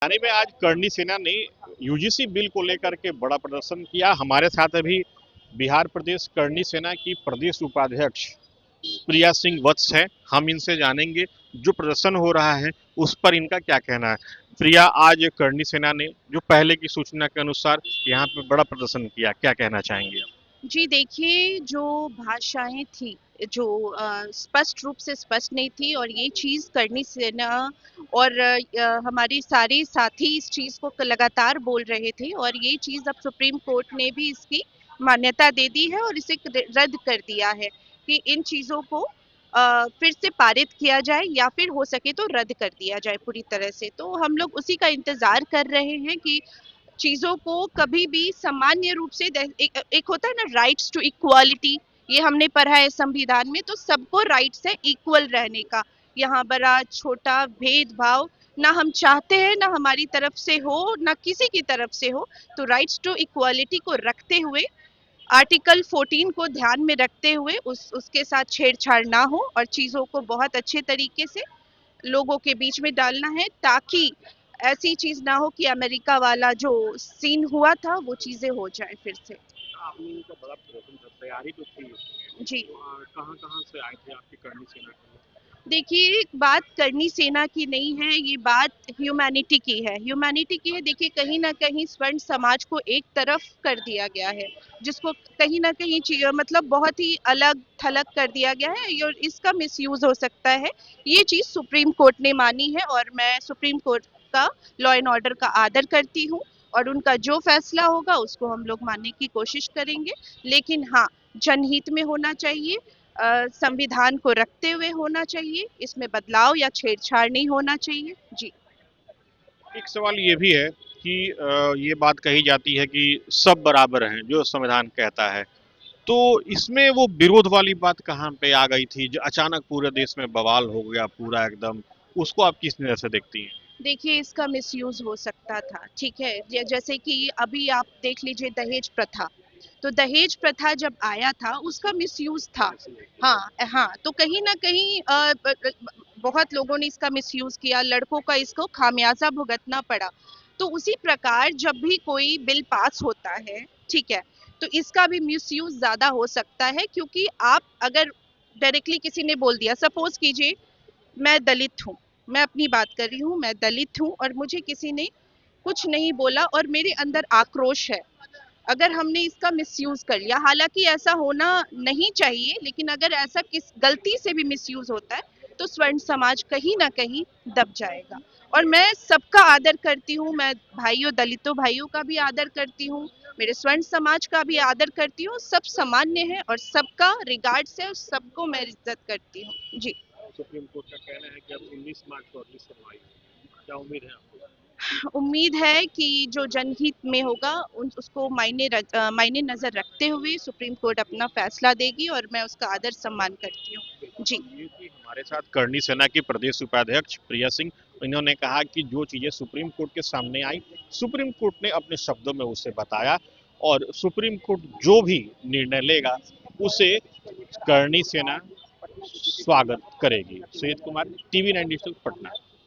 हरियाणा में आज करणी सेना ने यूजीसी बिल को लेकर के बड़ा प्रदर्शन किया। हमारे साथ अभी बिहार प्रदेश करणी सेना की प्रदेश उपाध्यक्ष प्रिया सिंह वत्स है। हम इनसे जानेंगे जो प्रदर्शन हो रहा है उस पर इनका क्या कहना है। प्रिया, आज करणी सेना ने जो पहले की सूचना के अनुसार यहाँ पे बड़ा प्रदर्शन किया, क्या कहना चाहेंगे आप? जी देखिए, जो भाषाएं थी जो स्पष्ट रूप से स्पष्ट नहीं थी और ये चीज़ करनी सेना और हमारे सारे साथी इस चीज़ को लगातार बोल रहे थे और ये चीज़ अब सुप्रीम कोर्ट ने भी इसकी मान्यता दे दी है और इसे रद्द कर दिया है कि इन चीज़ों को फिर से पारित किया जाए या फिर हो सके तो रद्द कर दिया जाए पूरी तरह से। तो हम लोग उसी का इंतज़ार कर रहे हैं कि चीज़ों को कभी भी सामान्य रूप से एक होता है ना, राइट्स टू इक्वालिटी, ये हमने पढ़ा है संविधान में, तो सबको राइट्स है इक्वल रहने का। यहाँ बड़ा छोटा भेदभाव ना हम चाहते हैं, ना हमारी तरफ से हो, ना किसी की तरफ से हो। तो राइट्स टू इक्वालिटी को रखते हुए, आर्टिकल 14 को ध्यान में रखते हुए उसके साथ छेड़छाड़ ना हो और चीज़ों को बहुत अच्छे तरीके से लोगों के बीच में डालना है, ताकि ऐसी चीज ना हो कि अमेरिका वाला जो सीन हुआ था वो चीजें हो जाए फिर से। आपने इनका बड़ा प्रदर्शन था, तैयारी तो थी इसमें। जी कहाँ कहाँ से आए थे आपकी करणी सेना के लोग? देखिए, बात करनी सेना की नहीं है, ये बात ह्यूमैनिटी की है। ह्यूमैनिटी की है। देखिए, कहीं ना कहीं स्वर्ण समाज को एक तरफ कर दिया गया है, जिसको कहीं ना कहीं मतलब बहुत ही अलग थलग कर दिया गया है और इसका मिसयूज हो सकता है। ये चीज सुप्रीम कोर्ट ने मानी है और मैं सुप्रीम कोर्ट का लॉ एंड ऑर्डर का आदर करती हूँ और उनका जो फैसला होगा उसको हम लोग मानने की कोशिश करेंगे। लेकिन हाँ, जनहित में होना चाहिए, संविधान को रखते हुए होना चाहिए, इसमें बदलाव या छेड़छाड़ नहीं होना चाहिए। जी एक सवाल ये भी है कि ये बात कही जाती है कि सब बराबर हैं, जो संविधान कहता है। तो इसमें वो विरोध वाली बात कहाँ पे आ गई थी जो अचानक पूरे देश में बवाल हो गया पूरा एकदम? उसको आप किस नज़र से देखती हैं? देखिए, इसका मिसयूज हो सकता था, ठीक है। जैसे कि अभी आप देख लीजिए दहेज प्रथा, तो दहेज प्रथा जब आया था उसका मिसयूज था। हाँ हाँ, तो कहीं ना कहीं बहुत लोगों ने इसका मिसयूज किया, लड़कों का इसको खामियाजा भुगतना पड़ा। तो उसी प्रकार जब भी कोई बिल पास होता है, ठीक है, तो इसका भी मिसयूज ज्यादा हो सकता है, क्योंकि आप अगर डायरेक्टली किसी ने बोल दिया, सपोज कीजिए मैं दलित हूँ, मैं अपनी बात कर रही हूँ, मैं दलित हूँ और मुझे किसी ने कुछ नहीं बोला और मेरे अंदर आक्रोश है। अगर हमने इसका मिसयूज कर लिया, हालांकि ऐसा होना नहीं चाहिए, लेकिन अगर ऐसा किस गलती से भी मिसयूज होता है तो स्वर्ण समाज कहीं ना कहीं दब जाएगा। और मैं सबका आदर करती हूँ, मैं भाइयों, दलितों भाइयों का भी आदर करती हूँ, मेरे स्वर्ण समाज का भी आदर करती हूँ। सब सामान्य है और सबका रिगार्ड से और सबको मैं इज्जत करती हूँ। जी सुप्रीम कोर्ट का कहना है कि अब 19 मार्च को अगली सुनवाई होगी। क्या उम्मीद है आपको? उम्मीद है कि जो जनहित में होगा उसको मायने नज़र रखते हुए सुप्रीम कोर्ट अपना फैसला देगी और मैं उसका आदर सम्मान करती हूँ। जी ये थी हमारे साथ करणी सेना की प्रदेश उपाध्यक्ष प्रिया सिंह। इन्होंने कहा कि जो चीजें सुप्रीम कोर्ट के सामने आई, सुप्रीम कोर्ट ने अपने शब्दों में उसे बताया और सुप्रीम कोर्ट जो भी निर्णय लेगा उसे करणी सेना स्वागत करेगी। Sujeet Kumar, TV 9 digital, Patna.